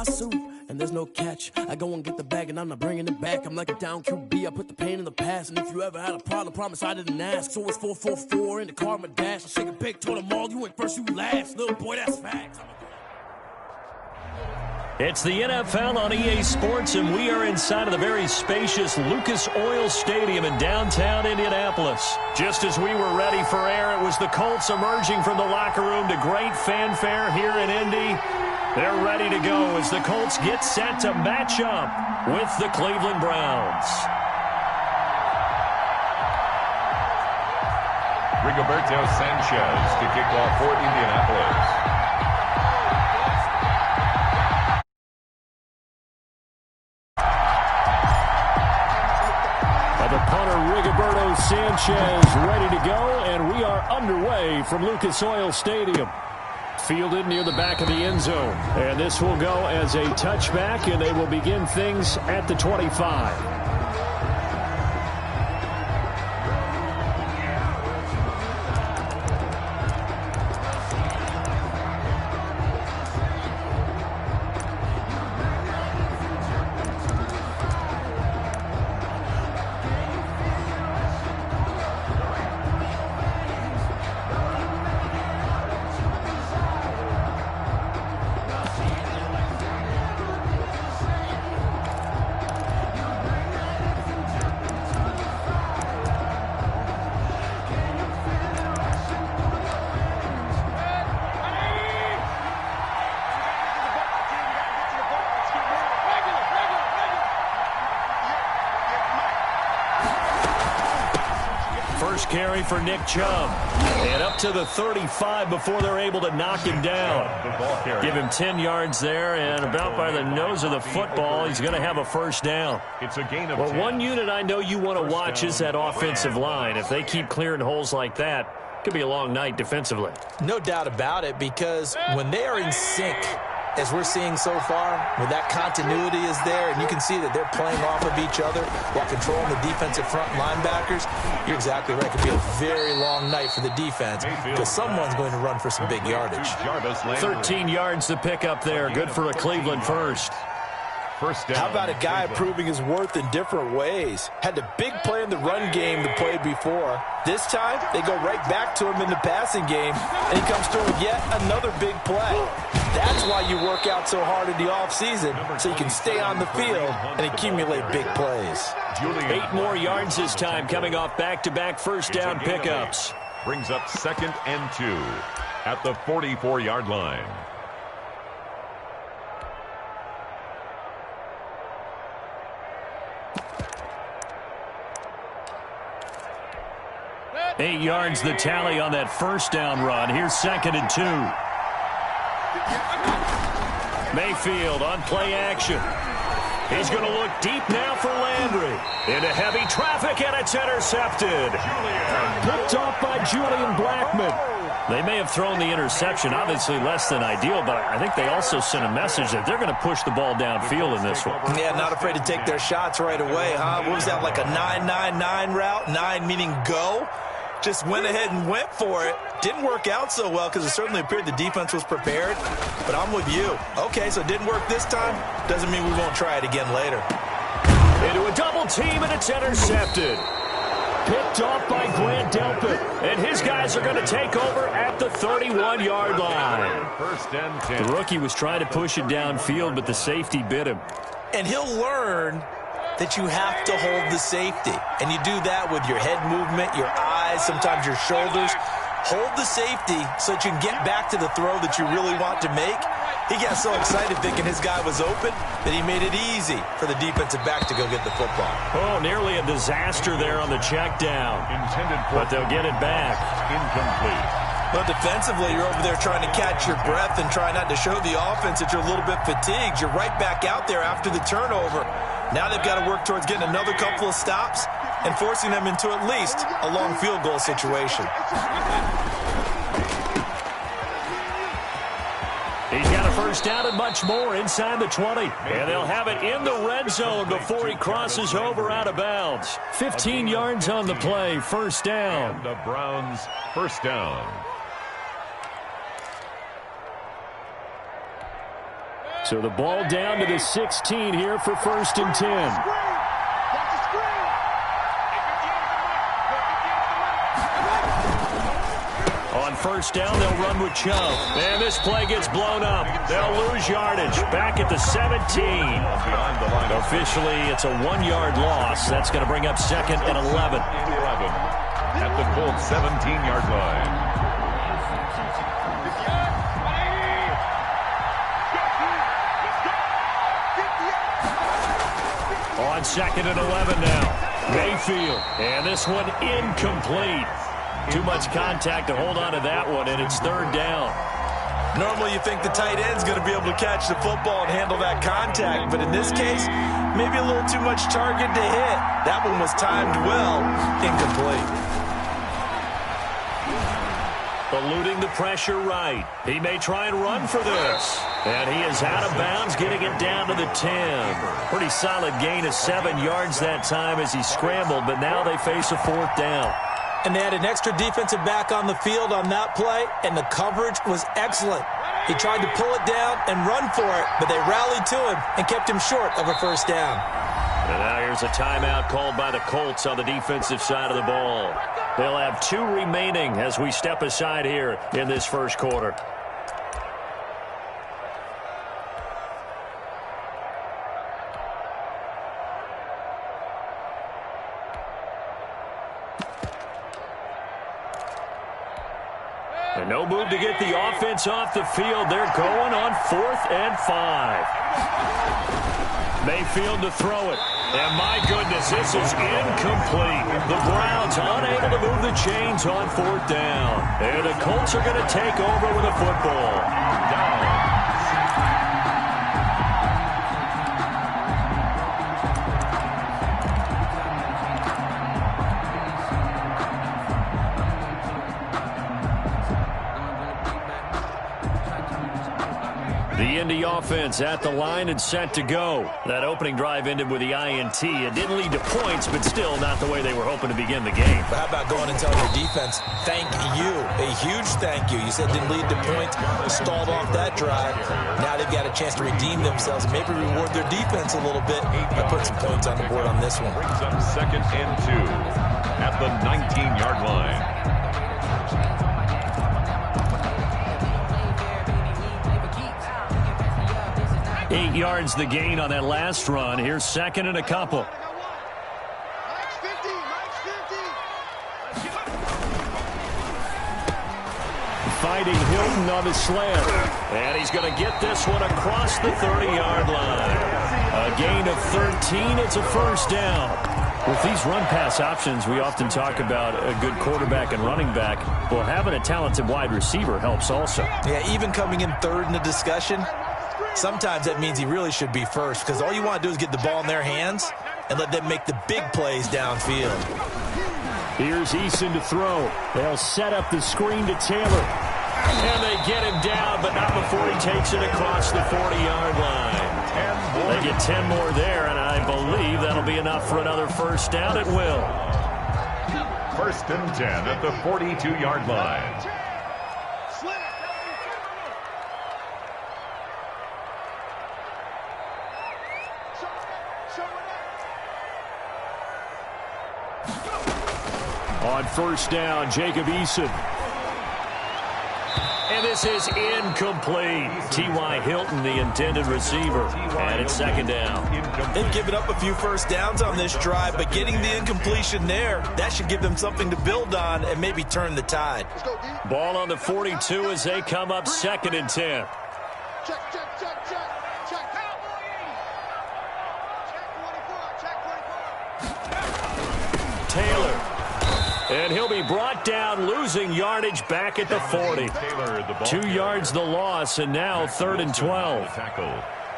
my suit, and there's no catch. I go and get the bag, and I'm not bringing it back. I'm like a down QB, I put the pain in the past. And if you ever had a problem, promise I didn't ask. So it's 4-4-4 in the car, my dash. I shake a big, told them all, you went first, you last. Little boy, that's facts. It's the NFL on EA Sports, and we are inside of the very spacious Lucas Oil Stadium in downtown Indianapolis. Just as we were ready for air, it was the Colts emerging from the locker room to great fanfare here in Indy. They're ready to go as the Colts get set to match up with the Cleveland Browns. Rigoberto Sanchez to kick off for Indianapolis. The punter, Rigoberto Sanchez, ready to go, and we are underway from Lucas Oil Stadium. Fielded near the back of the end zone. And this will go as a touchback, and they will begin things at the 25. First carry for Nick Chubb. And up to the 35 before they're able to knock him down. Give him 10 yards there, and about by the nose of the football, he's going to have a first down. It's a gain of 10. One unit I know you want to watch is that offensive line. If they keep clearing holes like that, it could be a long night defensively. No doubt about it, because when they are in sync, as we're seeing so far, where that continuity is there, and you can see that they're playing off of each other while controlling the defensive front linebackers, you're exactly right. It could be a very long night for the defense because someone's going to run for some big yardage. 13 yards to pick up there. Good for a Cleveland first. First down. How about a guy proving his worth in different ways? Had the big play in the run game the play before. This time, they go right back to him in the passing game, and he comes through with yet another big play. That's why you work out so hard in the offseason, so you can stay on the field and accumulate big plays. 8 more yards this time, coming off back-to-back first down pickups. Brings up 2nd and 2 at the 44-yard line. Eight yards the tally on that first down run. Here's 2nd and 2. Mayfield on play action. He's going to look deep now for Landry. Into heavy traffic, and it's intercepted. Picked off by Julian Blackmon. They may have thrown the interception, obviously less than ideal, but I think they also sent a message that they're going to push the ball downfield in this one. Yeah, not afraid to take their shots right away, huh? What was that, like a 9-9-9 route? 9 meaning go? Just went ahead and went for it. Didn't work out so well because it certainly appeared the defense was prepared. But I'm with you. Okay, so it didn't work this time. Doesn't mean we won't try it again later. Into a double team, and it's intercepted. Picked off by Grant Delpit. And his guys are going to take over at the 31-yard line. First and 10. The rookie was trying to push it downfield, but the safety bit him. And he'll learn that you have to hold the safety. And you do that with your head movement, your eyes, sometimes your shoulders. Hold the safety so that you can get back to the throw that you really want to make. He got so excited thinking his guy was open that he made it easy for the defensive back to go get the football. Oh, nearly a disaster there on the check down. But they'll get it back. Incomplete. Well, defensively, you're over there trying to catch your breath and try not to show the offense that you're a little bit fatigued. You're right back out there after the turnover. Now they've got to work towards getting another couple of stops and forcing them into at least a long field goal situation. He's got a first down and much more inside the 20. And they'll have it in the red zone before he crosses over out of bounds. 15 yards on the play, first down. And the Browns first down. So the ball down to the 16 here for 1st and 10. On 1st down, they'll run with Chubb. And this play gets blown up. They'll lose yardage. Back at the 17. Officially, it's a 1-yard loss. That's going to bring up 2nd and 11. At the full 17-yard line. On 2nd and 11 now. Mayfield. And this one incomplete. Too much contact to hold on to that one, and it's 3rd down. Normally you think the tight end's going to be able to catch the football and handle that contact, but in this case, maybe a little too much target to hit. That one was timed well, incomplete. Eluding the pressure right. He may try and run for this. And he is out of bounds, getting it down to the 10. Pretty solid gain of 7 yards that time as he scrambled, but now they face a 4th down. And they had an extra defensive back on the field on that play, and the coverage was excellent. He tried to pull it down and run for it, but they rallied to him and kept him short of a 1st down. And now here's a timeout called by the Colts on the defensive side of the ball. They'll have 2 remaining as we step aside here in this 1st quarter. And no move to get the offense off the field. They're going on 4th and 5. Mayfield to throw it. And my goodness, this is incomplete. The Browns unable to move the chains on 4th down. And the Colts are going to take over with a football. The Indy offense at the line and set to go. That opening drive ended with the INT. It didn't lead to points, but still not the way they were hoping to begin the game. But how about going and telling your defense, thank you, a huge thank you. You said it didn't lead to points, stalled off that drive. Now they've got a chance to redeem themselves, maybe reward their defense a little bit by putting some points on the board on this one. Brings up 2nd and 2 at the 19-yard line. 8 yards the gain on that last run. Here's 2nd and a couple. Fighting Hilton on the slant. And he's going to get this one across the 30-yard line. A gain of 13. It's a 1st down. With these run-pass options, we often talk about a good quarterback and running back. Well, having a talented wide receiver helps also. Yeah, even coming in 3rd in the discussion, sometimes that means he really should be 1st, because all you want to do is get the ball in their hands and let them make the big plays downfield. Here's Eason to throw. They'll set up the screen to Taylor. And they get him down, but not before he takes it across the 40-yard line. They get 10 more there, and I believe that'll be enough for another 1st down. It will. 1st and 10 at the 42-yard line. On 1st down, Jacob Eason. And this is incomplete. T.Y. Hilton, the intended receiver. And it's 2nd down. They've given up a few 1st downs on this drive, but getting the incompletion there, that should give them something to build on and maybe turn the tide. Ball on the 42 as they come up 2nd and 10. Taylor. And he'll be brought down, losing yardage back at the 40. 2 yards the loss, and now 3rd and 12.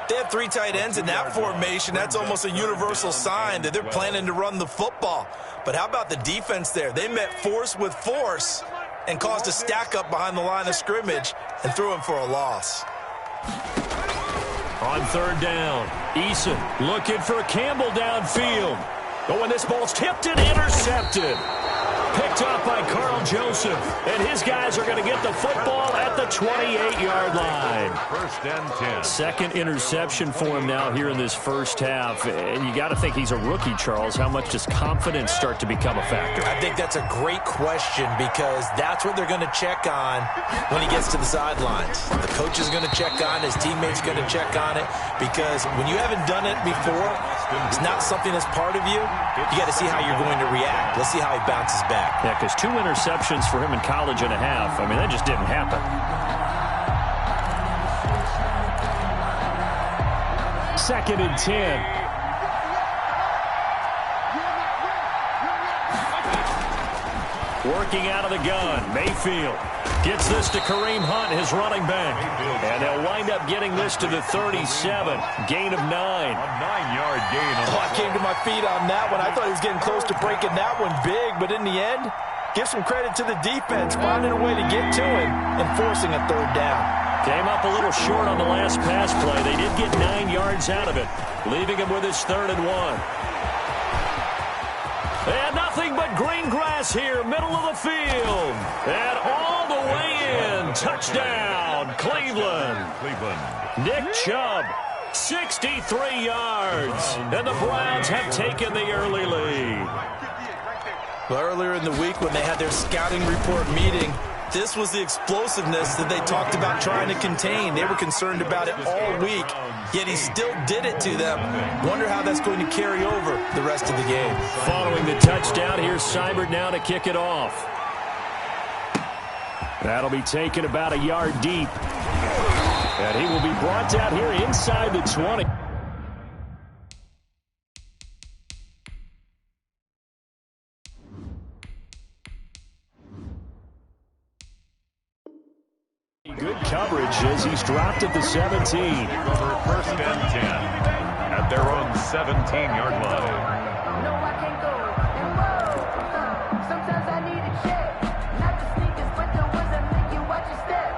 They have 3 tight ends in that formation. That's almost a universal sign that they're planning to run the football. But how about the defense there? They met force with force and caused a stack up behind the line of scrimmage and threw him for a loss. On 3rd down, Eason looking for Campbell downfield. Oh, and this ball's tipped and intercepted. Picked up by Carl Joseph. And his guys are going to get the football at the 28-yard line. First and 10. Second interception for him now here in this first half. And you got to think he's a rookie, Charles. How much does confidence start to become a factor? I think that's a great question because that's what they're going to check on when he gets to the sidelines. The coach is going to check on, his teammates going to check on it, because when you haven't done it before, it's not something that's part of you. You got to see how you're going to react. Let's see how he bounces back. Yeah, because 2 interceptions for him in college and a half. I mean, that just didn't happen. Second and 10. Working out of the gun, Mayfield gets this to Kareem Hunt, his running back. And they'll wind up getting this to the 37, gain of 9. A 9-yard gain. I came to my feet on that one. I thought he was getting close to breaking that one big, but in the end, give some credit to the defense, finding a way to get to him and forcing a third down. Came up a little short on the last pass play. They did get 9 yards out of it, leaving him with his 3rd and 1. And nothing but green grass here, middle of the field. And all the way in. Touchdown, Cleveland. Nick Chubb, 63 yards. And the Browns have taken the early lead. Well, earlier in the week when they had their scouting report meeting, this was the explosiveness that they talked about trying to contain. They were concerned about it all week, yet he still did it to them. Wonder how that's going to carry over the rest of the game. Following the touchdown, here's Seibert now to kick it off. That'll be taken about a yard deep. And he will be brought down here inside the 20. Good coverage as he's dropped at the 17. For first and 10 at their own 17-yard line. No, I can't go. And whoa, sometimes I need a check. Not the sneakers, but the ones that make you watch your step.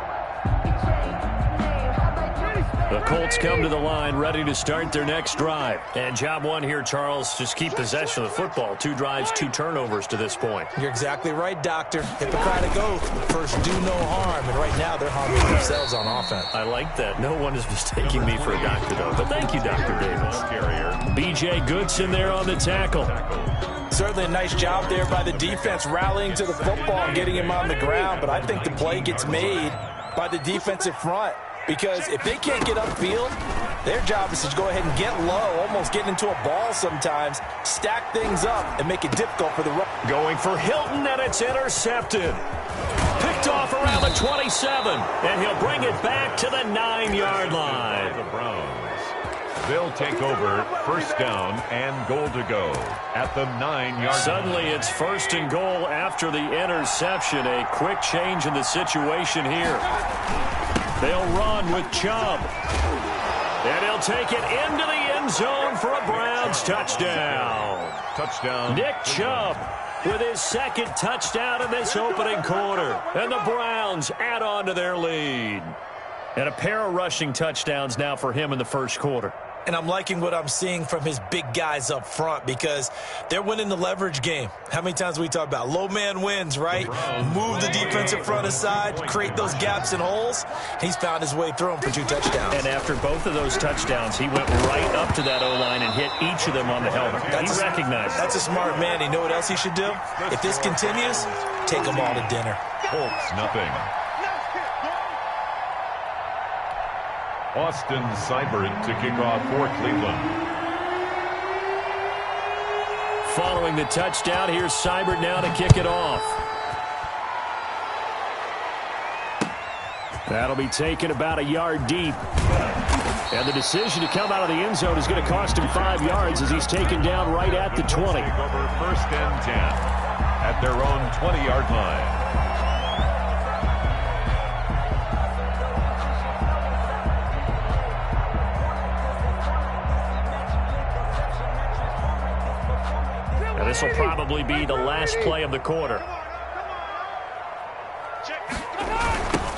You change name, how about you respect? The Colts come to the line, ready to start their next drive. And job one here, Charles, just keep possession of the football. 2 drives, 2 turnovers to this point. You're exactly right, Doctor. Hippocratic oath. First, do no harm. And right now, they're harming themselves on offense. I like that. No one is mistaking me for a doctor, though. But thank you, Dr. Davis. B.J. Goodson there on the tackle. Certainly a nice job there by the defense rallying to the football and getting him on the ground, but I think the play gets made by the defensive front because if they can't get upfield, their job is to go ahead and get low, almost get into a ball sometimes, stack things up, and make it difficult for the run. Going for Hilton, and it's intercepted. Picked off around the 27, and he'll bring it back to the 9-yard line. The Browns. They'll take over first down and goal to go at the 9-yard line. Suddenly it's first and goal after the interception. A quick change in the situation here. They'll run with Chubb. And he'll take it into the end zone for a Browns touchdown. Touchdown. Nick Chubb with his 2nd touchdown in this opening quarter. And the Browns add on to their lead. And a pair of rushing touchdowns now for him in the first quarter. And I'm liking what I'm seeing from his big guys up front because they're winning the leverage game. How many times we talk about low man wins, right? Move the defensive front aside, create those gaps and holes. He's found his way through them for 2 touchdowns. And after both of those touchdowns, he went right up to that O-line and hit each of them on the helmet. He recognized it. That's a smart man. You know what else he should do? If this continues, take them all to dinner. Colts, nothing. Austin Seibert to kick off for Cleveland. Following the touchdown, here's Seibert now to kick it off. That'll be taken about a yard deep. And the decision to come out of the end zone is going to cost him 5 yards as he's taken down right at the 20. Over first and 10 at their own 20-yard line. This will probably be the last play of the quarter.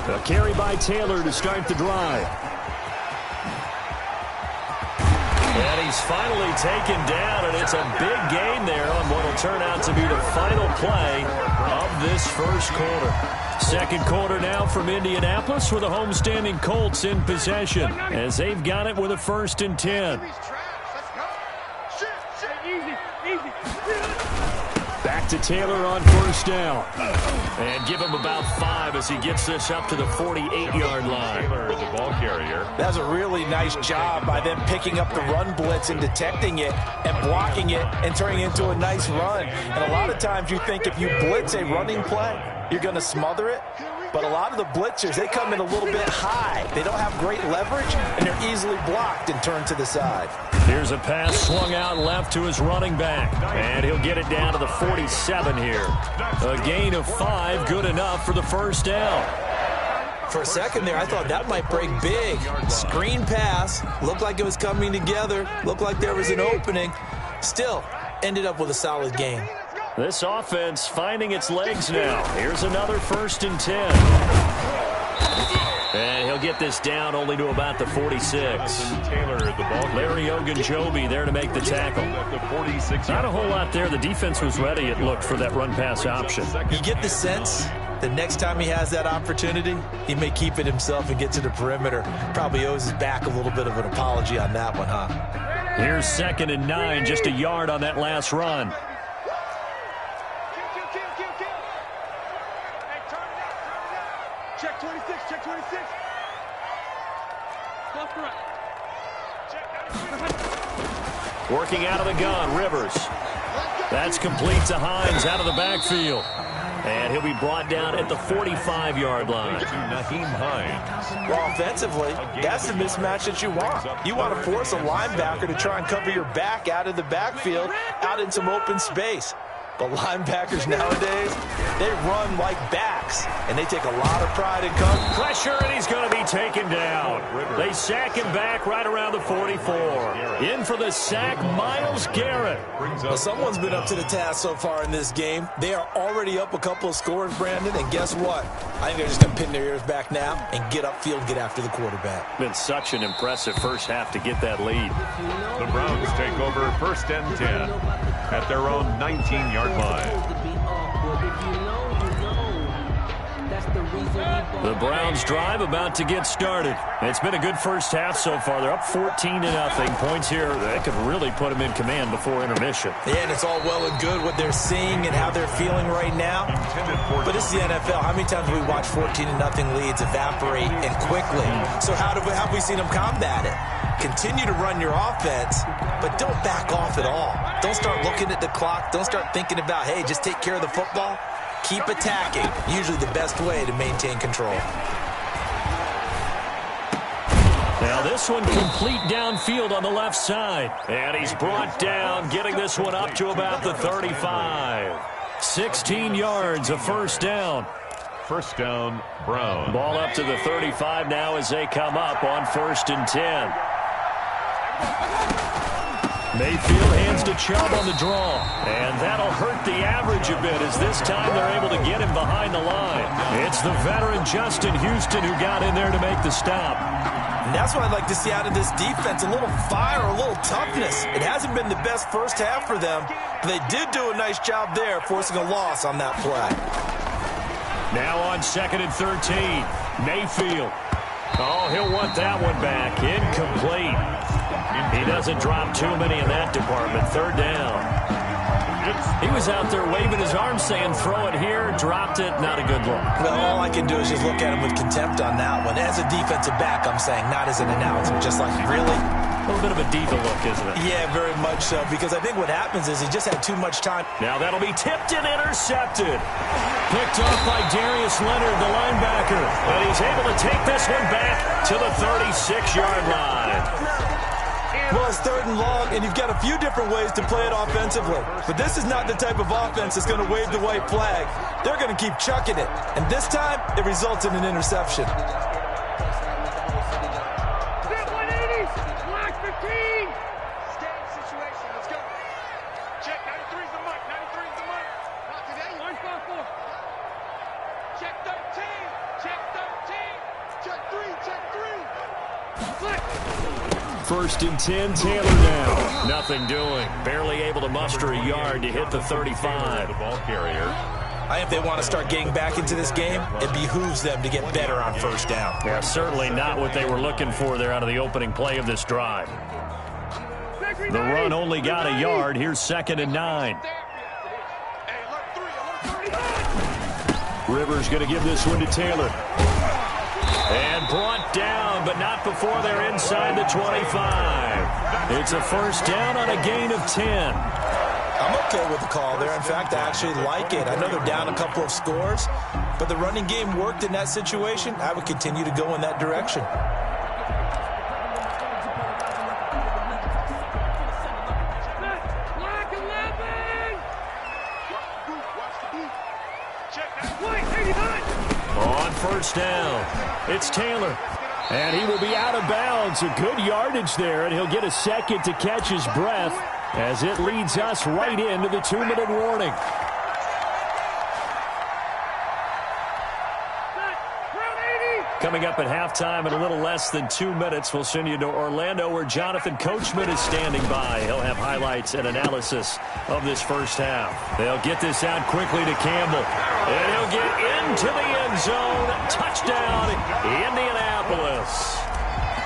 A carry by Taylor to start the drive. And he's finally taken down, and it's a big gain there on what will turn out to be the final play of this first quarter. Second quarter now from Indianapolis with the homestanding Colts in possession as they've got it with a 1st and 10. Back to Taylor on 1st down. And give him about 5 as he gets this up to the 48-yard line. Taylor, the ball carrier. That's a really nice job by them picking up the run blitz and detecting it and blocking it and turning it into a nice run. And a lot of times you think if you blitz a running play, you're going to smother it. But a lot of the blitzers, they come in a little bit high. They don't have great leverage, and they're easily blocked and turned to the side. Here's a pass swung out left to his running back. And he'll get it down to the 47 here. A gain of 5, good enough for the 1st down. For a second there, I thought that might break big. Screen pass. Looked like it was coming together. Looked like there was an opening. Still, ended up with a solid gain. This offense finding its legs now. Here's another 1st and 10. And he'll get this down only to about the 46. Taylor, the ball carrier. Larry Ogunjobi there to make the tackle. Not a whole lot there. The defense was ready, it looked, for that run-pass option. You get the sense that next time he has that opportunity, he may keep it himself and get to the perimeter. Probably owes his back a little bit of an apology on that one, huh? Here's 2nd and 9, just a yard on that last run. Check 26, check 26. Left to right. Check. Working out of the gun, Rivers. That's complete to Hines out of the backfield. And he'll be brought down at the 45-yard line. To Naheem Hines. Well, offensively, that's the mismatch that you want. You want to force a linebacker to try and cover your back out of the backfield, out in some open space. But linebackers nowadays, they run like backs, and they take a lot of pride in coverage. Pressure, and he's going to be taken down. They sack him back right around the 44. In for the sack, Myles Garrett. Well, someone's been up to the task so far in this game. They are already up a couple of scores, Brandon, and guess what? I think they're just going to pin their ears back now and get upfield, get after the quarterback. Been such an impressive first half to get that lead. The Browns take over 1st and 10 at their own 19-yard line. The Browns drive about to get started. It's been a good first half so far. They're up 14-0. Points here that could really put them in command before intermission. Yeah, and it's all well and good what they're seeing and how they're feeling right now. But this is the NFL. How many times have we watched 14-0 leads evaporate and quickly? So how have we seen them combat it? Continue to run your offense, but don't back off at all. Don't start looking at the clock. Don't start thinking about, hey, just take care of the football. Keep attacking. Usually the best way to maintain control. Now this one complete downfield on the left side. And he's brought down, getting this one up to about the 35. 16 yards, a 1st down. 1st down, Brown. Ball up to the 35 now as they come up on 1st and 10. Mayfield hands to Chubb on the draw. And that'll hurt the average a bit as this time they're able to get him behind the line. It's the veteran Justin Houston who got in there to make the stop. And that's what I'd like to see out of this defense, a little fire, a little toughness. It hasn't been the best first half for them, but they did do a nice job there forcing a loss on that play. Now on 2nd and 13, Mayfield. Oh, he'll want that one back. Incomplete. He doesn't drop too many in that department. 3rd down. He was out there waving his arms saying, throw it here, dropped it, not a good look. Well, all I can do is just look at him with contempt on that one. As a defensive back, I'm saying, not as an announcer. Just like, really? A little bit of a diva look, isn't it? Yeah, very much so, because I think what happens is he just had too much time. Now that'll be tipped and intercepted. Picked off by Darius Leonard, the linebacker. And he's able to take this one back to the 36-yard line. Well, it's 3rd and long, and you've got a few different ways to play it offensively. But this is not the type of offense that's going to wave the white flag. They're going to keep chucking it. And this time, it results in an interception. Step 180s, block 15. Stand situation, let's go. Check, 93's the mark, 93's the mark. Not today. 154. Check 13, check 13. Check 3, check 3. Flick. first and 10, Taylor now. Nothing doing. Barely able to muster a yard to hit the 35. The ball carrier. I think if they want to start getting back into this game, it behooves them to get better on first down. Yeah, certainly not what they were looking for there out of the opening play of this drive. The run only got a yard. Here's 2nd and 9. Rivers going to give this one to Taylor. And brought down, but not before they're inside the 25. It's a first down on a gain of 10. I'm okay with the call there. In fact, I actually like it. I know they're down a couple of scores, but the running game worked in that situation. I would continue to go in that direction. On first down, it's Taylor. And he will be out of bounds. A good yardage there, and he'll get a second to catch his breath as it leads us right into the 2-minute warning. Coming up at halftime in a little less than 2 minutes, we'll send you to Orlando where Jonathan Coachman is standing by. He'll have highlights and analysis of this first half. They'll get this out quickly to Campbell. And he'll get into the end zone. Touchdown, Indianapolis.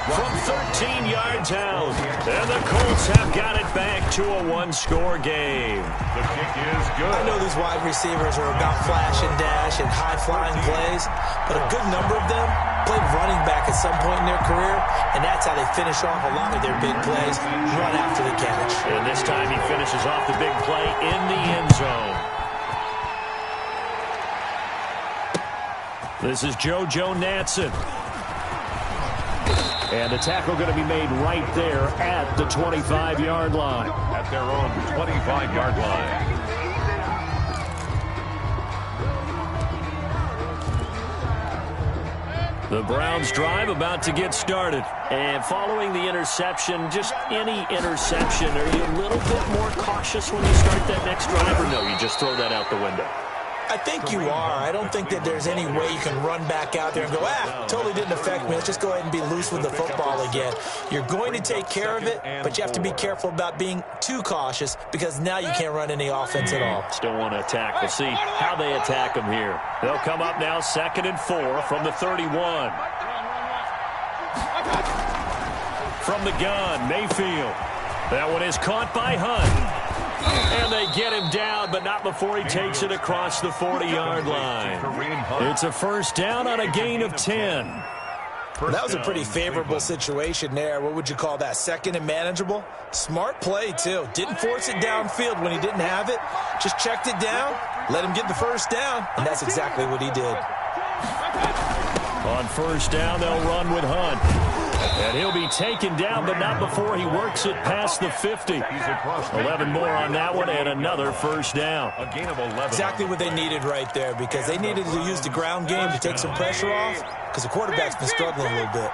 From 13 yards out. And the Colts have got it back to a one-score game. The kick is good. I know these wide receivers are about flash and dash and high-flying plays, but a good number of them played running back at some point in their career, and that's how they finish off a lot of their big plays, run after the catch. And this time he finishes off the big play in the end zone. This is JoJo Natson. And the tackle going to be made right there at the 25-yard line. At their own 25-yard line. The Browns drive about to get started. And following the interception, just any interception, are you a little bit more cautious when you start that next drive, or no, you just throw that out the window? I think you are. I don't think that there's any way you can run back out there and go, totally didn't affect me. Let's just go ahead and be loose with the football again. You're going to take care of it, but you have to be careful about being too cautious because now you can't run any offense at all. Still want to attack. We'll see how they attack them here. They'll come up now 2nd and 4 from the 31. From the gun, Mayfield. That one is caught by Hunt. And they get him down, but not before he takes it across the 40-yard line. It's a first down on a gain of 10. That was a pretty favorable situation there. What would you call that? Second and manageable? Smart play, too. Didn't force it downfield when he didn't have it. Just checked it down, let him get the first down, and that's exactly what he did. On first down, they'll run with Hunt. And he'll be taken down, but not before he works it past the 50. 11 more on that one, and another first down. A gain of 11. Exactly what they needed right there, because they needed to use the ground game to take some pressure off, because the quarterback's been struggling a little bit.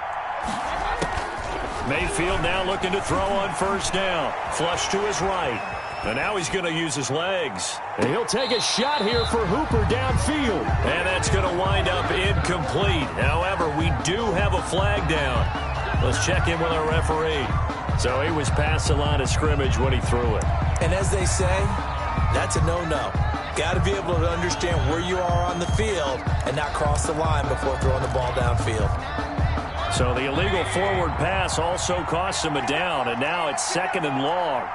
Mayfield now looking to throw on first down. Flush to his right. And now he's going to use his legs. And he'll take a shot here for Hooper downfield. And that's going to wind up incomplete. However, we do have a flag down. Let's check in with our referee. So he was past the line of scrimmage when he threw it. And as they say, that's a no-no. Got to be able to understand where you are on the field and not cross the line before throwing the ball downfield. So the illegal forward pass also costs him a down, and now it's 2nd and long.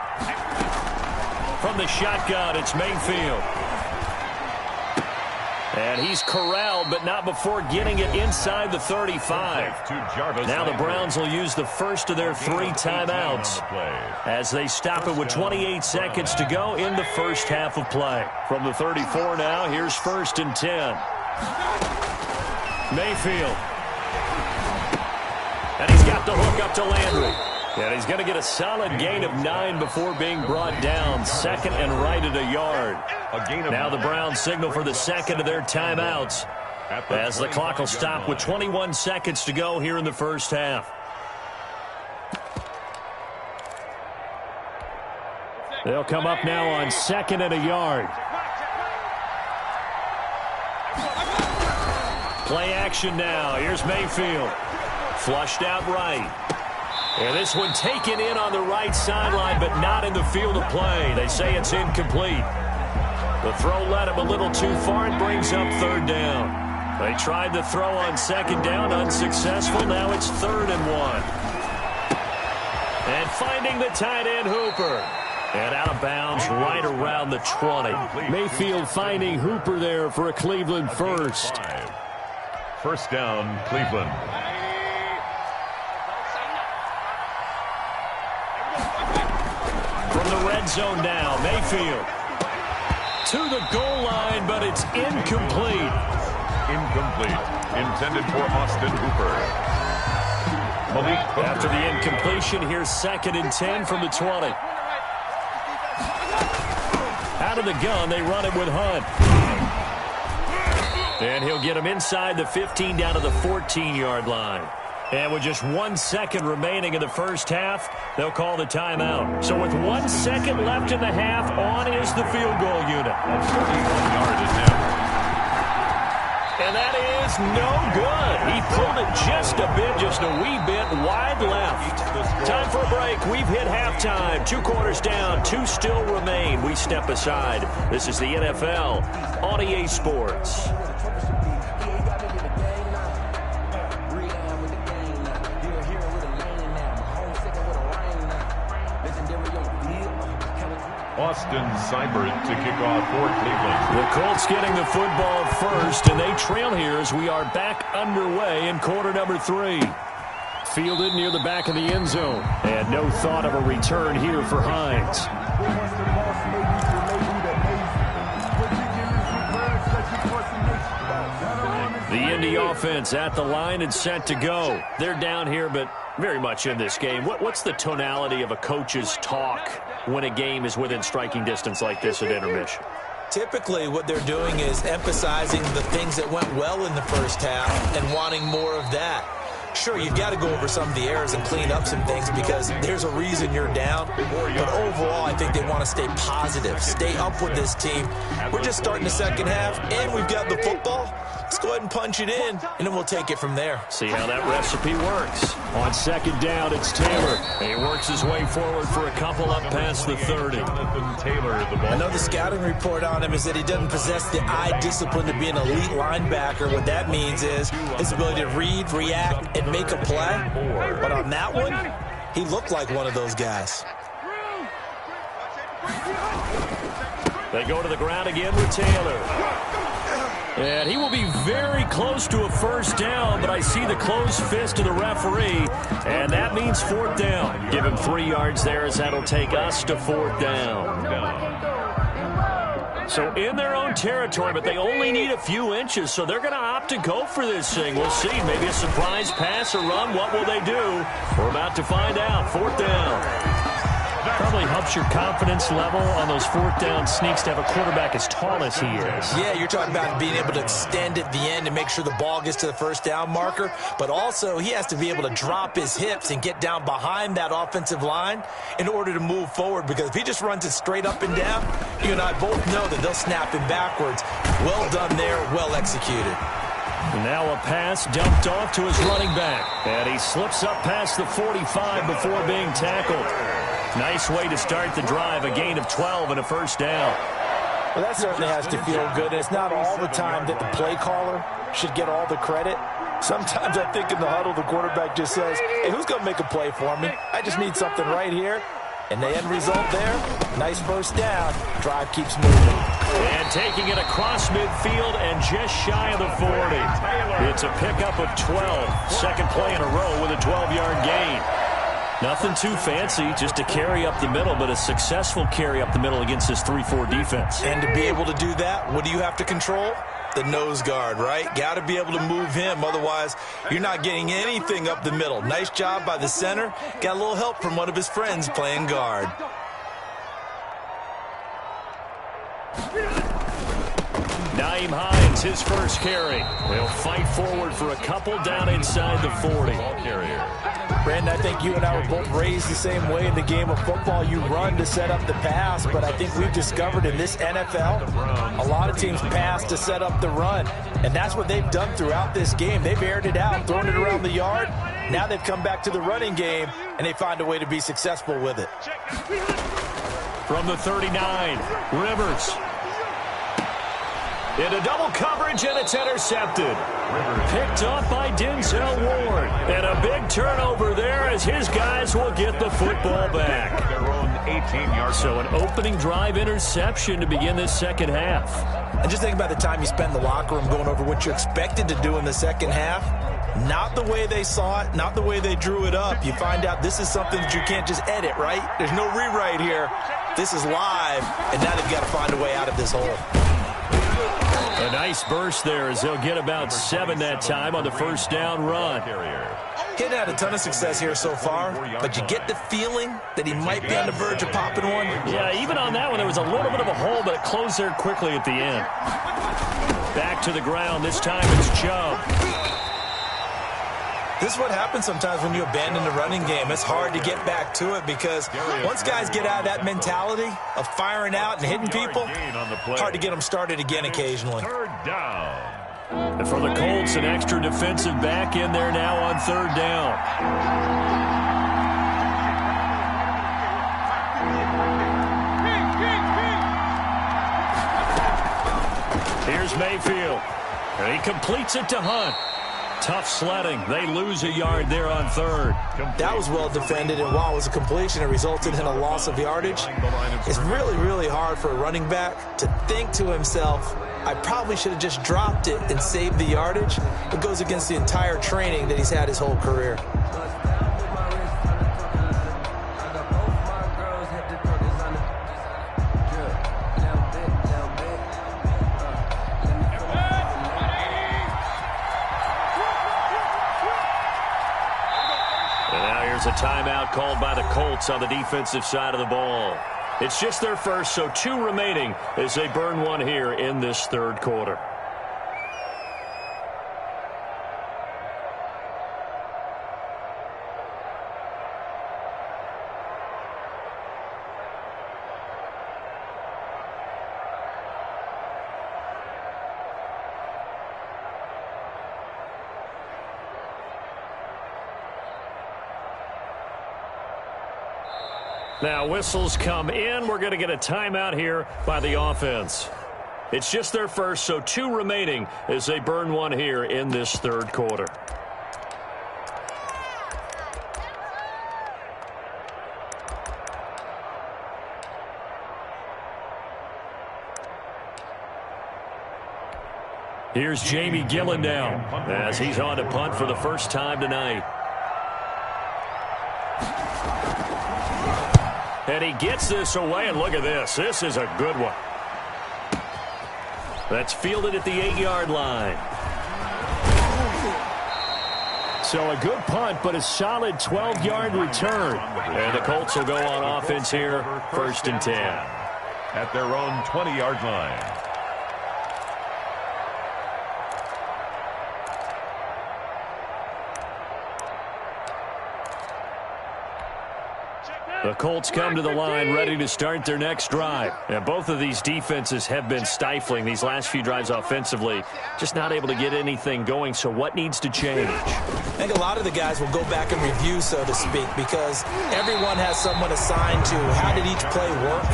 From the shotgun, it's Mayfield. And he's corralled, but not before getting it inside the 35. Now the Browns will use the first of their 3 timeouts as they stop it with 28 seconds to go in the first half of play. From the 34 now, here's 1st and 10. Mayfield. And he's got the hook up to Landry. And he's going to get a solid gain of 9 before being brought down. 2nd and right at a yard. Now the Browns signal for the 2nd of their timeouts as the clock will stop with 21 seconds to go here in the first half. They'll come up now on 2nd and a yard. Play action now. Here's Mayfield. Flushed out right. And this one taken in on the right sideline, but not in the field of play. They say it's incomplete. The throw led him a little too far and brings up third down. They tried the throw on second down, unsuccessful. Now it's 3rd and 1. And finding the tight end, Hooper. And out of bounds right around the 20. Mayfield finding Hooper there for a Cleveland first. 1st down, Cleveland. From the red zone now, Mayfield to the goal line, but it's incomplete. Incomplete. Intended for Austin Hooper. After the incompletion, here's 2nd and 10 from the 20. Out of the gun, they run it with Hunt. And he'll get him inside the 15 down to the 14-yard line. And with just 1 second remaining in the first half, they'll call the timeout. So with 1 second left in the half, on is the field goal unit. That's 31-yard attempt. And that is no good. He pulled it just a bit, just a wee bit wide left. Time for a break. We've hit halftime. 2 quarters down, 2 still remain. We step aside. This is the NFL on EA Sports. Austin Seibert to kick off for Cleveland. The Colts getting the football first, and they trail here as we are back underway in quarter number 3. Fielded near the back of the end zone, and no thought of a return here for Hines. The Indy offense at the line and set to go. They're down here, but very much in this game. What's the tonality of a coach's talk when a game is within striking distance like this at intermission? Typically, what they're doing is emphasizing the things that went well in the first half and wanting more of that. Sure, you've got to go over some of the errors and clean up some things because there's a reason you're down. But overall, I think they want to stay positive, stay up with this team. We're just starting the second half, and we've got the football. Let's go ahead and punch it in, and then we'll take it from there. See how that recipe works. On second down, it's Taylor. He works his way forward for a couple up past the 30. I know the scouting report on him is that he doesn't possess the eye discipline to be an elite linebacker. What that means is his ability to read, react, and make a play. But on that one, he looked like one of those guys. They go to the ground again with Taylor. And he will be very close to a first down, but I see the closed fist of the referee, and that means 4th down. Give him 3 yards there as that'll take us to 4th down. So in their own territory, but they only need a few inches, so they're going to opt to go for this thing. We'll see. Maybe a surprise pass or run. What will they do? We're about to find out. 4th down. Probably helps your confidence level on those 4th down sneaks to have a quarterback as tall as he is. Yeah, you're talking about being able to extend at the end and make sure the ball gets to the first down marker. But also, he has to be able to drop his hips and get down behind that offensive line in order to move forward. Because if he just runs it straight up and down, you and I both know that they'll snap him backwards. Well done there, well executed. Now a pass dumped off to his running back. And he slips up past the 45 before being tackled. Nice way to start the drive, a gain of 12 and a first down. Well, that certainly has to feel good. And it's not all the time that the play caller should get all the credit. Sometimes I think in the huddle, the quarterback just says, hey, who's going to make a play for me? I just need something right here. And the end result there, nice first down. Drive keeps moving. And taking it across midfield and just shy of the 40. It's a pickup of 12. Second play in a row with a 12-yard gain. Nothing too fancy, just a carry up the middle, but a successful carry up the middle against this 3-4 defense. And to be able to do that, what do you have to control? The nose guard, right? Got to be able to move him. Otherwise, you're not getting anything up the middle. Nice job by the center. Got a little help from one of his friends playing guard. Naeem Hines, his first carry. They'll fight forward for a couple down inside the 40. Brandon, I think you and I were both raised the same way in the game of football. You run to set up the pass, but I think we've discovered in this NFL, a lot of teams pass to set up the run. And that's what they've done throughout this game. They've aired it out, thrown it around the yard, Now they've come back to the running game, and they find a way to be successful with it. From the 39, Rivers. Into double coverage, and it's intercepted. Picked off by Denzel Ward. And a big turnover there as his guys will get the football back. Their own 18-yard. So an opening drive interception to begin this second half. And just think about the time you spend in the locker room going over what you expected to do in the second half. Not the way they saw it, not the way they drew it up. You find out this is something that you can't just edit, right? There's no rewrite here. This is live, and now they've got to find a way out of this hole. A nice burst there as they'll get about 7 that time on the first down run. Getting had a ton of success here so far, but you get the feeling that he might be on the verge of popping one. Yeah, even on that one, there was a little bit of a hole, but it closed there quickly at the end. Back to the ground. This time it's Chubb. This is what happens sometimes when you abandon the running game. It's hard to get back to it because once guys get out of that mentality of firing out and hitting people, hard to get them started again occasionally. Third down. And for the Colts, an extra defensive back in there now on third down. Here's Mayfield. And he completes it to Hunt. Tough sledding. They lose a yard there on third. That was well defended, and while it was a completion, it resulted in a loss of yardage. It's really, really hard for a running back to think to himself, I probably should have just dropped it and saved the yardage. It goes against the entire training that he's had his whole career. A timeout called by the Colts on the defensive side of the ball. It's just their first, so 2 remaining as they burn one here in this third quarter. Now whistles come in. We're going to get a timeout here by the offense. It's just their first, so 2 remaining as they burn one here in this third quarter. Here's Jamie Gillen now as he's on to punt for the first time tonight. And he gets this away, and look at this. This is a good one. That's fielded at the 8-yard line. So a good punt, but a solid 12-yard return. And the Colts will go on offense here, 1st and 10. At their own 20-yard line. The Colts come to the line ready to start their next drive. And both of these defenses have been stifling these last few drives offensively. Just not able to get anything going, so what needs to change? I think a lot of the guys will go back and review, so to speak, because everyone has someone assigned to how did each play work.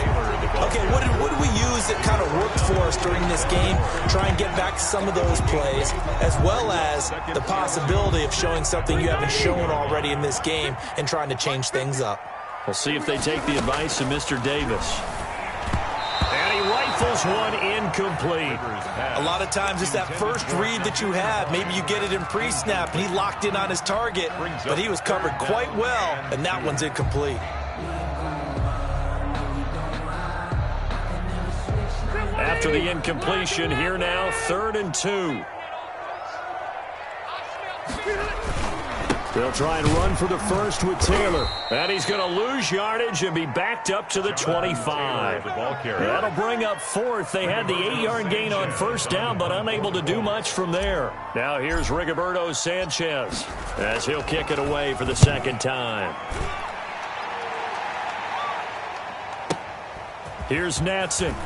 Okay, what did we use that kind of worked for us during this game? Try and get back to some of those plays, as well as the possibility of showing something you haven't shown already in this game and trying to change things up. We'll see if they take the advice of Mr. Davis. And he rifles one incomplete. A lot of times it's that first read that you have. Maybe you get it in pre-snap, and he locked in on his target, but he was covered quite well, and that one's incomplete. After the incompletion, here now, 3rd and 2. They'll try and run for the first with Taylor. And he's going to lose yardage and be backed up to the 25. That'll bring up 4th. They had the 8-yard gain on first down, but unable to do much from there. Now here's Rigoberto Sanchez as he'll kick it away for the 2nd time. Here's Natson.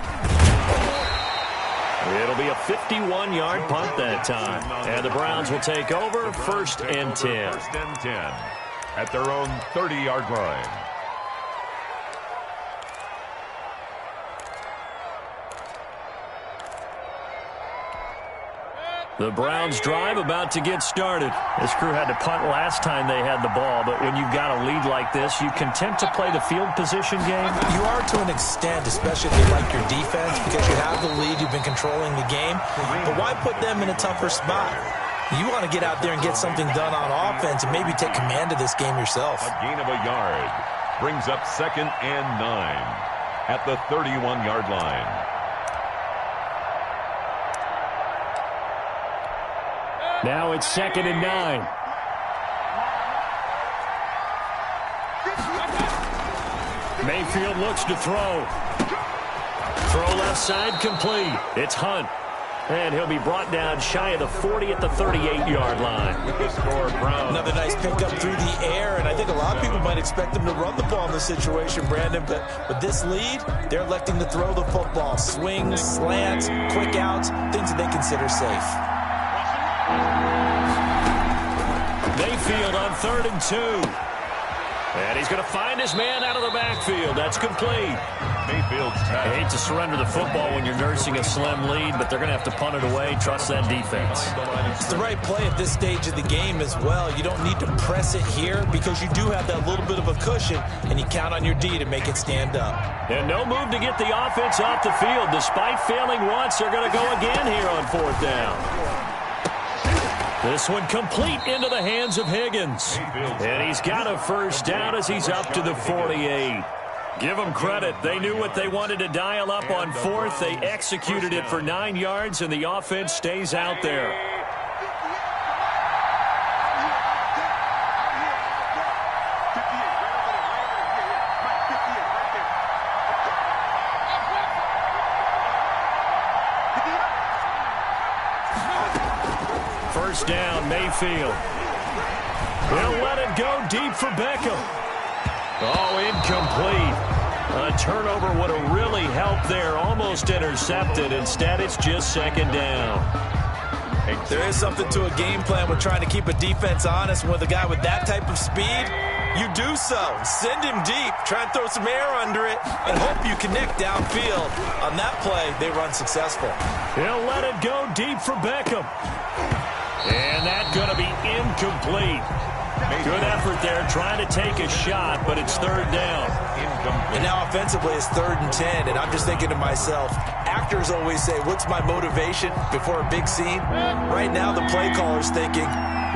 It'll be a 51-yard punt that time. And the Browns will take over 1st and 10. 1st and 10 at their own 30-yard line. The Browns drive about to get started. This crew had to punt last time they had the ball, but when you've got a lead like this, you content to play the field position game? You are to an extent, especially if you like your defense, because you have the lead, you've been controlling the game. But why put them in a tougher spot? You want to get out there and get something done on offense and maybe take command of this game yourself. A gain of a yard brings up 2nd and 9 at the 31-yard line. Now it's 2nd and 9. Mayfield looks to throw. Throw left side complete. It's Hunt. And he'll be brought down shy of the 40 at the 38-yard line. With the score, Brown. Another nice pickup through the air, and I think a lot of people might expect them to run the ball in this situation, Brandon, but with this lead, they're electing to throw the football. Swings, slants, quick outs, things that they consider safe. Mayfield on 3rd and 2. And he's going to find his man out of the backfield. That's complete. Mayfield's I tag. hate to surrender the football when you're nursing a slim lead, but they're going to have to punt it away. Trust that defense. It's the right play at this stage of the game as well. You don't need to press it here because you do have that little bit of a cushion, and you count on your D to make it stand up. And no move to get the offense off the field. Despite failing once, they're going to go again here on 4th down. This one complete into the hands of Higgins. And he's got a 1st down as he's up to the 48. Give them credit. They knew what they wanted to dial up on 4th. They executed it for 9 yards, and the offense stays out there. First down, Mayfield. He'll let it go deep for Beckham. Oh, incomplete. A turnover would have really helped there. Almost intercepted. Instead, it's just 2nd down. There is something to a game plan with trying to keep a defense honest. With a guy with that type of speed, you do so. Send him deep. Try and throw some air under it and hope you connect downfield. On that play, they run successful. He'll let it go deep for Beckham. And that's going to be incomplete. Good effort there trying to take a shot, but it's 3rd down. And now offensively it's 3rd and 10, and I'm just thinking to myself, actors always say, what's my motivation before a big scene? Right now the play caller's thinking,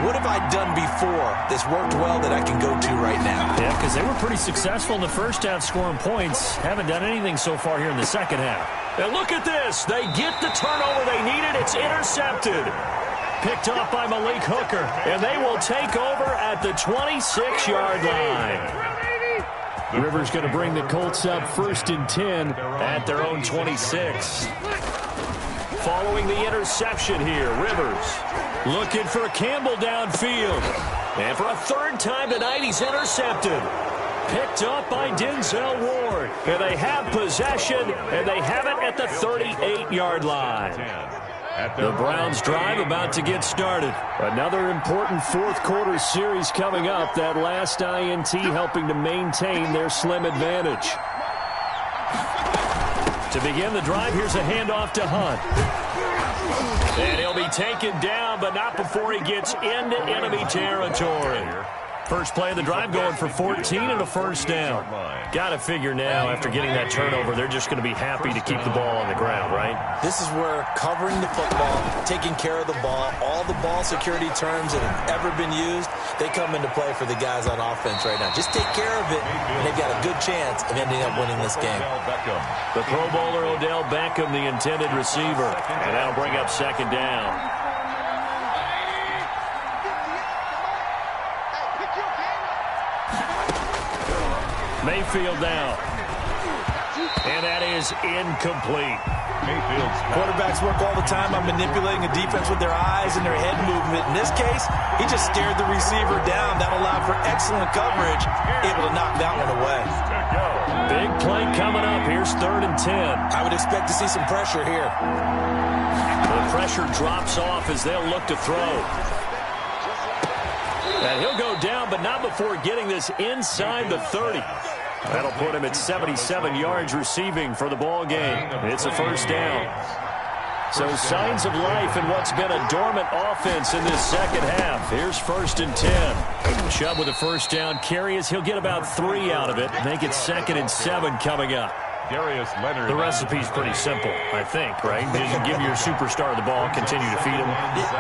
what have I done before that's worked well that I can go to right now? Yeah, because they were pretty successful in the 1st half scoring points. Haven't done anything so far here in the 2nd half. And look at this. They get the turnover they needed. It's intercepted. Picked off by Malik Hooker, and they will take over at the 26-yard line. Rivers going to bring the Colts up 1st and 10 at their own 26. Following the interception here, Rivers looking for Campbell downfield. And for a 3rd time tonight, he's intercepted. Picked up by Denzel Ward. And they have possession, and they have it at the 38-yard line. The Browns drive about to get started. Another important 4th quarter series coming up. That last INT helping to maintain their slim advantage. To begin the drive, here's a handoff to Hunt. And he'll be taken down, but not before he gets into enemy territory. First play of the drive going for 14 and a 1st down. Got to figure now, after getting that turnover, they're just going to be happy to keep the ball on the ground, right? This is where covering the football, taking care of the ball, all the ball security terms that have ever been used, they come into play for the guys on offense right now. Just take care of it, and they've got a good chance of ending up winning this game. The Pro Bowler Odell Beckham, the intended receiver, and that'll bring up 2nd down. Mayfield down. And that is incomplete. Mayfield's Quarterbacks work all the time on manipulating a defense with their eyes and their head movement. In this case, he just stared the receiver down. That allowed for excellent coverage, able to knock that one away. Big play coming up. Here's 3rd and 10. I would expect to see some pressure here. The pressure drops off as they'll look to throw. And he'll go down, but not before getting this inside the 30. That'll put him at 77 yards receiving for the ball game. It's a 1st down. So signs of life in what's been a dormant offense in this second half. Here's 1st and 10. Chubb with a 1st down carry as he'll get about 3 out of it. Make it 2nd and 7 coming up. Darius Leonard. The recipe's pretty simple, I think, right? Just give your superstar the ball, continue to feed him.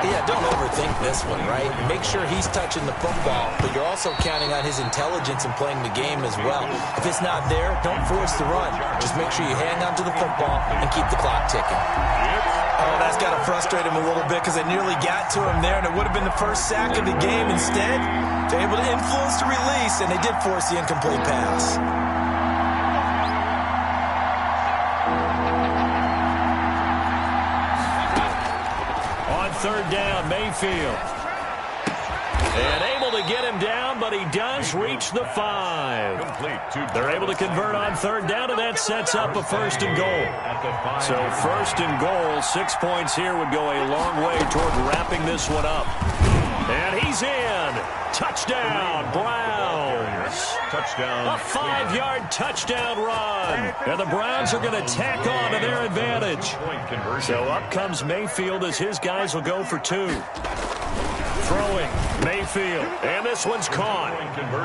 Yeah, don't overthink this one, right? Make sure he's touching the football, but you're also counting on his intelligence in playing the game as well. If it's not there, don't force the run. Just make sure you hang on to the football and keep the clock ticking. Oh, that's got to frustrate him a little bit because they nearly got to him there, and it would have been the first sack of the game. Instead, they're able to influence the release, and they did force the incomplete pass. On 3rd down, Mayfield. And able to get him down, but he does reach the 5. They're able to convert on 3rd down, and that sets up a 1st and goal. So 1st and goal, 6 points here would go a long way toward wrapping this one up. And he's in. Touchdown, Browns. Touchdown. A 5-yard touchdown run. And the Browns are going to tack on to their advantage. So up comes Mayfield as his guys will go for 2. Throwing, Mayfield, and this one's caught.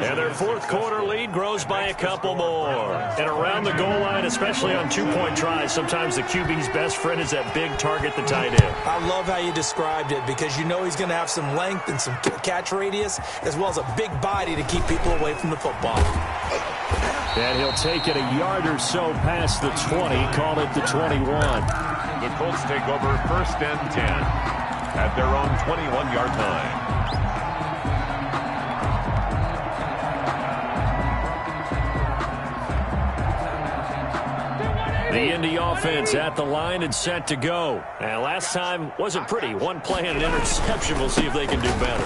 And their 4th quarter lead grows by a couple more. And around the goal line, especially on 2-point tries, sometimes the QB's best friend is that big target, the tight end. I love how you described it because you know he's going to have some length and some catch radius as well as a big body to keep people away from the football. And he'll take it a yard or so past the 20, call it the 21. The Colts take over 1st and 10. At their own 21-yard line. The Indy offense at the line and set to go. And last time wasn't pretty. One play and an interception. We'll see if they can do better.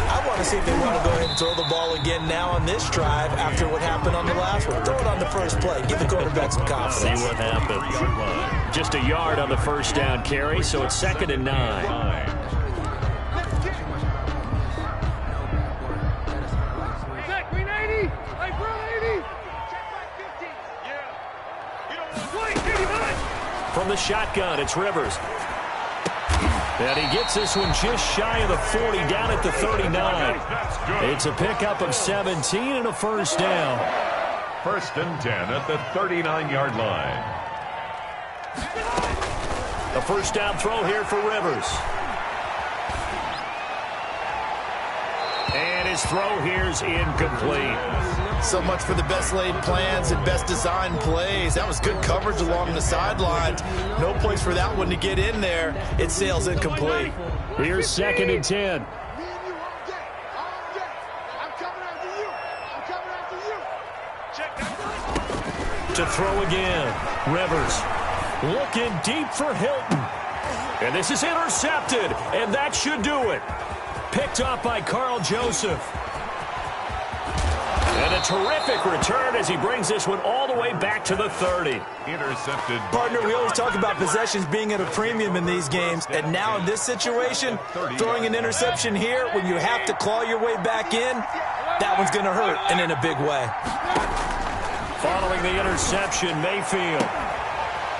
I want to see if they want to go ahead and throw the ball again now on this drive after what happened on the last one. Throw it on the first play. Give the quarterback some confidence. See what happens. Just a yard on the 1st down carry, so it's 2nd and 9. From the shotgun, it's Rivers. And he gets this one just shy of the 40, down at the 39. It's a pickup of 17 and a 1st down. 1st and 10 at the 39-yard line. A 1st down throw here for Rivers. And his throw here's incomplete. So much for the best laid plans and best designed plays. That was good coverage along the sidelines. No place for that one to get in there. It sails incomplete. Here's 2nd and 10. To throw again. Rivers looking deep for Hilton. And this is intercepted. And that should do it. Picked off by Carl Joseph. And a terrific return as he brings this one all the way back to the 30. Intercepted. Partner, we always talk about possessions being at a premium in these games. And now in this situation, throwing an interception here when you have to claw your way back in, that one's going to hurt, and in a big way. Following the interception, Mayfield.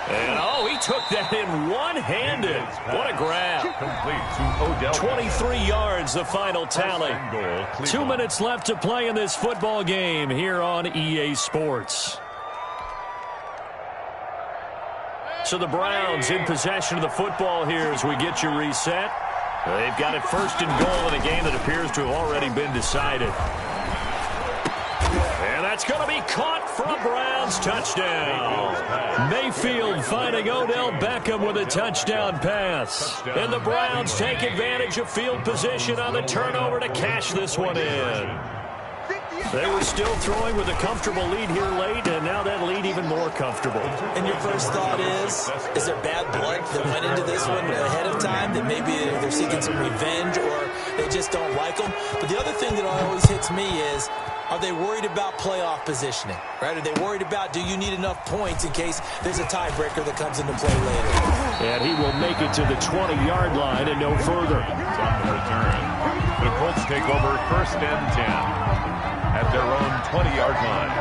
And, oh, he took that in one-handed. What a grab. Complete to Odell. 23 yards, the final tally. 2 minutes left to play in this football game here on EA Sports. So the Browns in possession of the football here as we get you reset. They've got it 1st and goal in a game that appears to have already been decided. And that's going to be caught for a Browns touchdown. Mayfield finding Odell Beckham with a touchdown pass. And the Browns take advantage of field position on the turnover to cash this one in. They were still throwing with a comfortable lead here late, and now that lead even more comfortable. And your first thought is there bad blood that went into this one ahead of time, that maybe they're seeking some revenge or they just don't like them? But the other thing that always hits me is, are they worried about playoff positioning? Right? Are they worried about, do you need enough points in case there's a tiebreaker that comes into play later? And he will make it to the 20-yard line and no further. It's on the return. The Colts take over 1st and 10 at their own 20-yard line.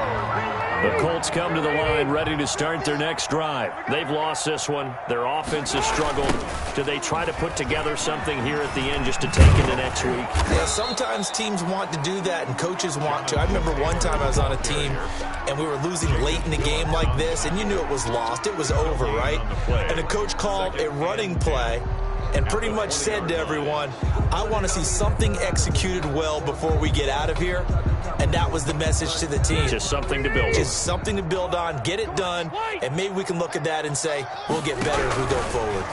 The Colts come to the line ready to start their next drive. They've lost this one. Their offense has struggled. Do they try to put together something here at the end just to take into next week? Yeah, sometimes teams want to do that and coaches want to. I remember one time I was on a team and we were losing late in the game like this, and you knew it was lost. It was over, right? And the coach called a running play and pretty much said to everyone, I want to see something executed well before we get out of here. And that was the message to the team. Just something to build on. Just something to build on, get it done, and maybe we can look at that and say, we'll get better as we go forward.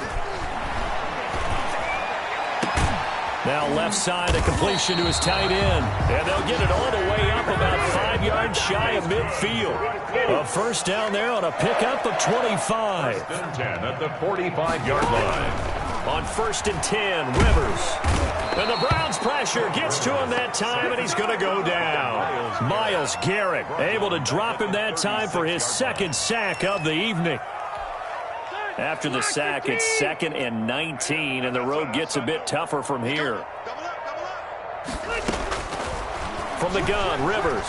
Now left side, a completion to his tight end. And they'll get it all the way up about 5 yards shy of midfield. A first down there on a pickup of 25. 1st and 10 at the 45-yard line. On 1st and 10, Rivers. And the Browns pressure gets to him that time, and he's going to go down. Myles Garrett able to drop him that time for his 2nd sack of the evening. After the sack, it's 2nd and 19, and the road gets a bit tougher from here. From the gun, Rivers.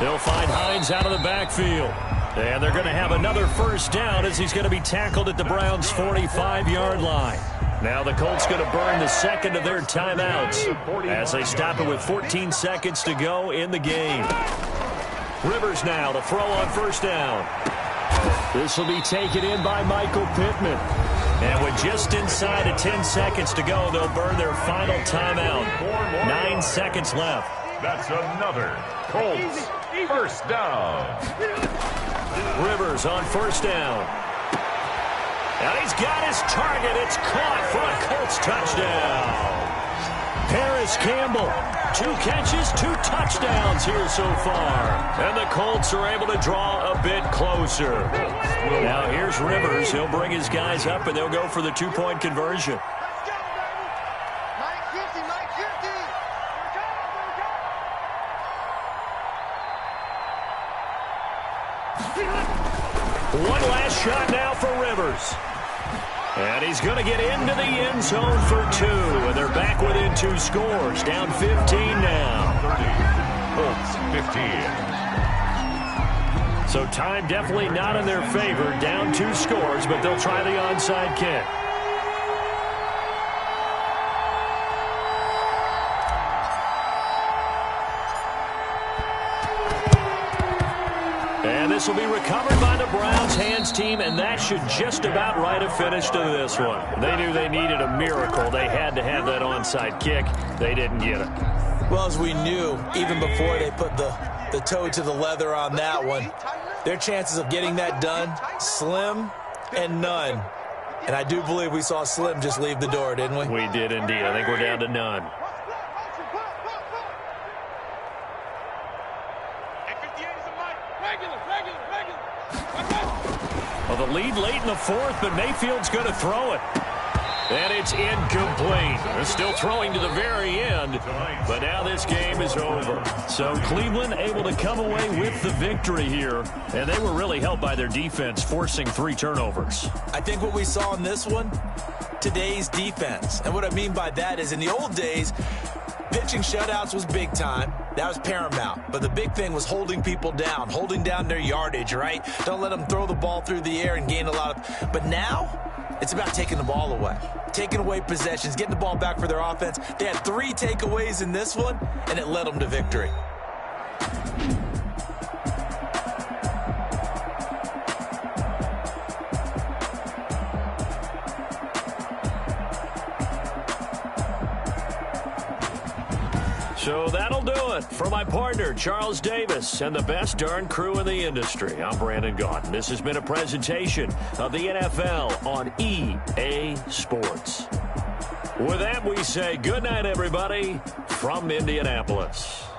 They'll find Hines out of the backfield. And they're going to have another first down as he's going to be tackled at the Browns' 45-yard line. Now the Colts going to burn the 2nd of their timeouts as they stop it with 14 seconds to go in the game. Rivers now to throw on 1st down. This will be taken in by Michael Pittman. And with just inside of 10 seconds to go, they'll burn their final timeout. 9 seconds left. That's another Colts first down. Rivers on 1st down. And he's got his target. It's caught for a Colts touchdown. Paris Campbell, 2 catches, 2 touchdowns here so far. And the Colts are able to draw a bit closer. Now here's Rivers. He'll bring his guys up, and they'll go for the 2-point conversion. One last shot now for Rivers. And he's going to get into the end zone for 2. And they're back within 2 scores. Down 15 now. 30. Colts 15. So time definitely not in their favor. Down 2 scores, but they'll try the onside kick. And this will be recovered by the Browns hands team, and that should just about write a finish to this one. They knew they needed a miracle. They had to have that onside kick. They didn't get it. Well, as we knew, even before they put the toe to the leather on that one, their chances of getting that done, slim and none. And I do believe we saw Slim just leave the door, didn't we? We did indeed. I think we're down to none. Well, the lead late in the 4th, but Mayfield's going to throw it. And it's incomplete. They're still throwing to the very end, but now this game is over. So Cleveland able to come away with the victory here, and they were really helped by their defense, forcing 3 turnovers. I think what we saw in this one, today's defense. And what I mean by that is in the old days, pitching shutouts was big time. That was paramount. But the big thing was holding people down, holding down their yardage, right? Don't let them throw the ball through the air and gain a lot of... But now, it's about taking the ball away. Taking away possessions, getting the ball back for their offense. They had 3 takeaways in this one, and it led them to victory. So that'll do it for my partner, Charles Davis, and the best darn crew in the industry. I'm Brandon Gaudin. This has been a presentation of the NFL on EA Sports. With that, we say good night, everybody, from Indianapolis.